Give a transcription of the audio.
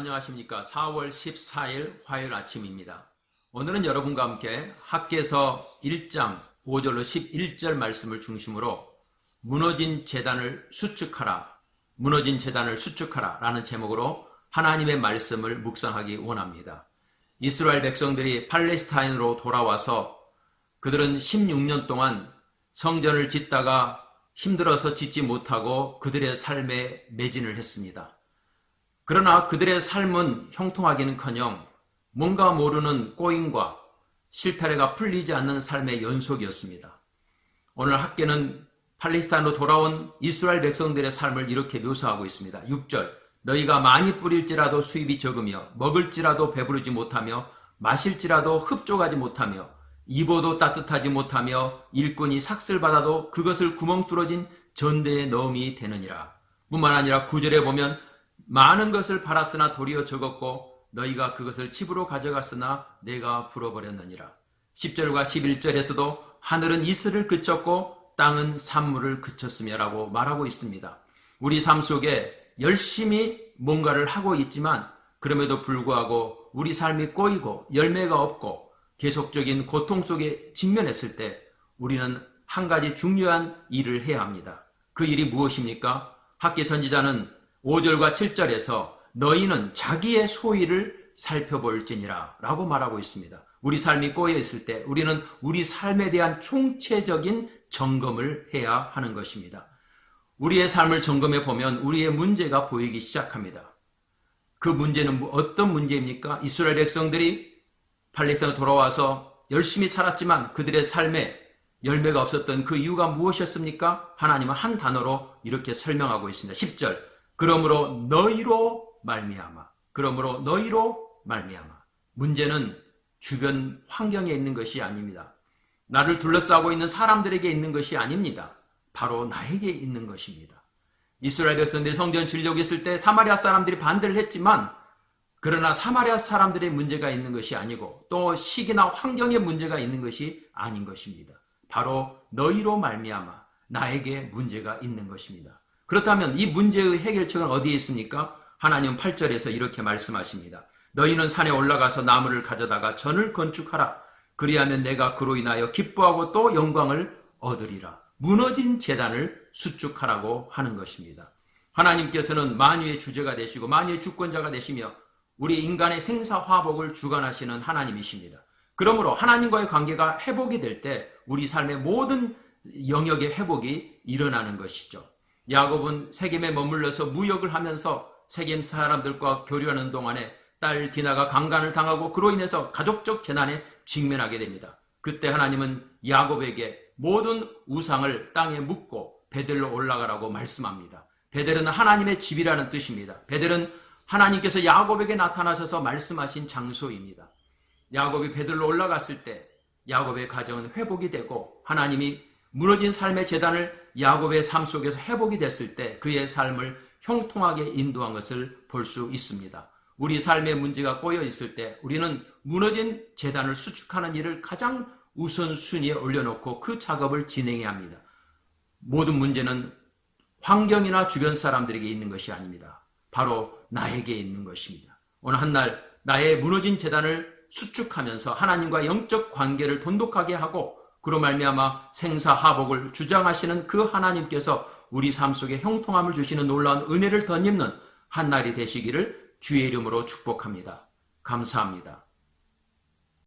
안녕하십니까. 4월 14일 화요일 아침입니다. 오늘은 여러분과 함께 학개서 1장 5절로 11절 말씀을 중심으로 무너진 제단을 수축하라, 무너진 제단을 수축하라 라는 제목으로 하나님의 말씀을 묵상하기 원합니다. 이스라엘 백성들이 팔레스타인으로 돌아와서 그들은 16년 동안 성전을 짓다가 힘들어서 짓지 못하고 그들의 삶에 매진을 했습니다. 그러나 그들의 삶은 형통하기는커녕 뭔가 모르는 꼬임과 실타래가 풀리지 않는 삶의 연속이었습니다. 오늘 학개는 팔레스타인으로 돌아온 이스라엘 백성들의 삶을 이렇게 묘사하고 있습니다. 6절, 너희가 많이 뿌릴지라도 수입이 적으며 먹을지라도 배부르지 못하며 마실지라도 흡족하지 못하며 입어도 따뜻하지 못하며 일꾼이 삭슬 받아도 그것을 구멍 뚫어진 전대에 넣음이 되느니라. 뿐만 아니라 9절에 보면 많은 것을 팔았으나 도리어 적었고 너희가 그것을 집으로 가져갔으나 내가 불어버렸느니라. 10절과 11절에서도 하늘은 이슬을 그쳤고 땅은 산물을 그쳤으며 라고 말하고 있습니다. 우리 삶 속에 열심히 뭔가를 하고 있지만 그럼에도 불구하고 우리 삶이 꼬이고 열매가 없고 계속적인 고통 속에 직면했을 때 우리는 한 가지 중요한 일을 해야 합니다. 그 일이 무엇입니까? 학개 선지자는 5절과 7절에서 너희는 자기의 소위를 살펴볼지니라 라고 말하고 있습니다. 우리 삶이 꼬여 있을 때 우리는 우리 삶에 대한 총체적인 점검을 해야 하는 것입니다. 우리의 삶을 점검해 보면 우리의 문제가 보이기 시작합니다. 그 문제는 어떤 문제입니까? 이스라엘 백성들이 팔레스타인으로 돌아와서 열심히 살았지만 그들의 삶에 열매가 없었던 그 이유가 무엇이었습니까? 하나님은 한 단어로 이렇게 설명하고 있습니다. 10절, 그러므로 너희로 말미암아. 그러므로 너희로 말미암아. 문제는 주변 환경에 있는 것이 아닙니다. 나를 둘러싸고 있는 사람들에게 있는 것이 아닙니다. 바로 나에게 있는 것입니다. 이스라엘 백성들이 성전 지으려고 했을 때 사마리아 사람들이 반대를 했지만 그러나 사마리아 사람들의 문제가 있는 것이 아니고 또 시기나 환경의 문제가 있는 것이 아닌 것입니다. 바로 너희로 말미암아 나에게 문제가 있는 것입니다. 그렇다면 이 문제의 해결책은 어디에 있습니까? 하나님은 8절에서 이렇게 말씀하십니다. 너희는 산에 올라가서 나무를 가져다가 전을 건축하라. 그리하면 내가 그로 인하여 기뻐하고 또 영광을 얻으리라. 무너진 제단을 수축하라고 하는 것입니다. 하나님께서는 만유의 주제가 되시고 만유의 주권자가 되시며 우리 인간의 생사화복을 주관하시는 하나님이십니다. 그러므로 하나님과의 관계가 회복이 될 때 우리 삶의 모든 영역의 회복이 일어나는 것이죠. 야곱은 세겜에 머물러서 무역을 하면서 세겜 사람들과 교류하는 동안에 딸 디나가 강간을 당하고 그로 인해서 가족적 재난에 직면하게 됩니다. 그때 하나님은 야곱에게 모든 우상을 땅에 묻고 베델로 올라가라고 말씀합니다. 베델은 하나님의 집이라는 뜻입니다. 베델은 하나님께서 야곱에게 나타나셔서 말씀하신 장소입니다. 야곱이 베델로 올라갔을 때 야곱의 가정은 회복이 되고 하나님이 무너진 삶의 제단을 야곱의 삶 속에서 회복이 됐을 때 그의 삶을 형통하게 인도한 것을 볼 수 있습니다. 우리 삶의 문제가 꼬여 있을 때 우리는 무너진 제단을 수축하는 일을 가장 우선순위에 올려놓고 그 작업을 진행해야 합니다. 모든 문제는 환경이나 주변 사람들에게 있는 것이 아닙니다. 바로 나에게 있는 것입니다. 오늘 한날 나의 무너진 제단을 수축하면서 하나님과 영적 관계를 돈독하게 하고 그로 말미암아 생사화복을 주장하시는 그 하나님께서 우리 삶 속에 형통함을 주시는 놀라운 은혜를 덧입는 한날이 되시기를 주의 이름으로 축복합니다. 감사합니다.